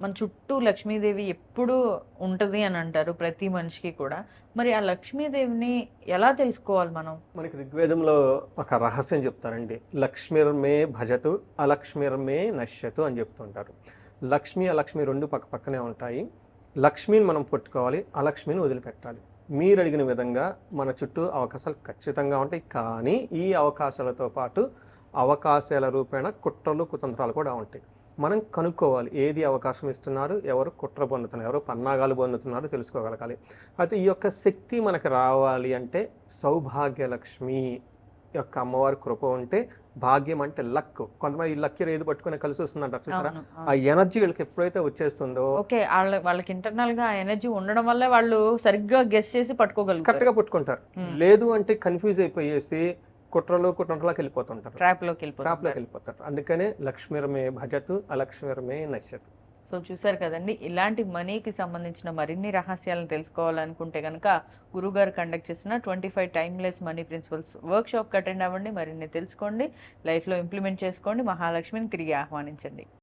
మన చుట్టూ లక్ష్మీదేవి ఎప్పుడూ ఉంటది అని అంటారు ప్రతి మనిషికి కూడా. మరి ఆ లక్ష్మీదేవిని ఎలా తెలుసుకోవాలి మనం? మనకి ఋగ్వేదంలో ఒక రహస్యం చెప్తారండి. లక్ష్మిర్మే భజతు, అలక్ష్మిర్మే నశ్యతు అని చెప్తుంటారు. లక్ష్మి, అలక్ష్మి 2 పక్క పక్కనే ఉంటాయి. లక్ష్మిని మనం పట్టుకోవాలి, అలక్ష్మిని వదిలిపెట్టాలి. మీరు అడిగిన విధంగా మన చుట్టూ అవకాశాలు ఖచ్చితంగా ఉంటాయి. కానీ ఈ అవకాశాలతో పాటు అవకాశాల రూపేణ కుట్రలు, కుతంత్రాలు కూడా ఉంటాయి. మనం కనుక్కోవాలి ఏది అవకాశం ఇస్తున్నారు, ఎవరు కుట్ర పొందుతున్నారు, ఎవరు పన్నాగాలు పొందుతున్నారో తెలుసుకోగలగాలి. అయితే ఈ యొక్క శక్తి మనకు రావాలి అంటే సౌభాగ్యలక్ష్మి యొక్క అమ్మవారి కృప ఉంటే, భాగ్యం అంటే లక్. కొంతమంది ఈ లక్ ఏది పట్టుకుని కలిసి వస్తుందంటారు చూసారా, అవును. ఆ ఎనర్జీ వీళ్ళకి ఎప్పుడైతే వచ్చేస్తుందో ఓకే. వాళ్ళకి ఇంటర్నల్ గా ఎనర్జీ ఉండడం వల్లే వాళ్ళు సరిగ్గా గెస్ చేసి పట్టుకోగలుగుతారు. కరెక్ట్గా పట్టుకుంటారు. లేదు అంటే కన్ఫ్యూజ్ అయిపోయేసి కుట్రలు కుట్రలోకి వెళ్ళిపోతుంటారు, ట్రాప్ లోకి ట్రాప్లోకి వెళ్ళిపోతారు. వెళ్ళిపోతారు. అందుకనే లక్ష్మిర్మే భజతు, అలక్ష్మిర్మే నశ్యతు. సో చూసారు కదండి, ఇలాంటి మనీకి సంబంధించిన మరిన్ని రహస్యాలను తెలుసుకోవాలనుకుంటే కనుక గురుగారు కండక్ట్ చేసిన 25 టైమ్లెస్ మనీ ప్రిన్సిపల్స్ వర్క్ షాప్కి అటెండ్ అవ్వండి. మరిన్ని తెలుసుకోండి, లైఫ్లో ఇంప్లిమెంట్ చేసుకోండి, మహాలక్ష్మిని తిరిగి ఆహ్వానించండి.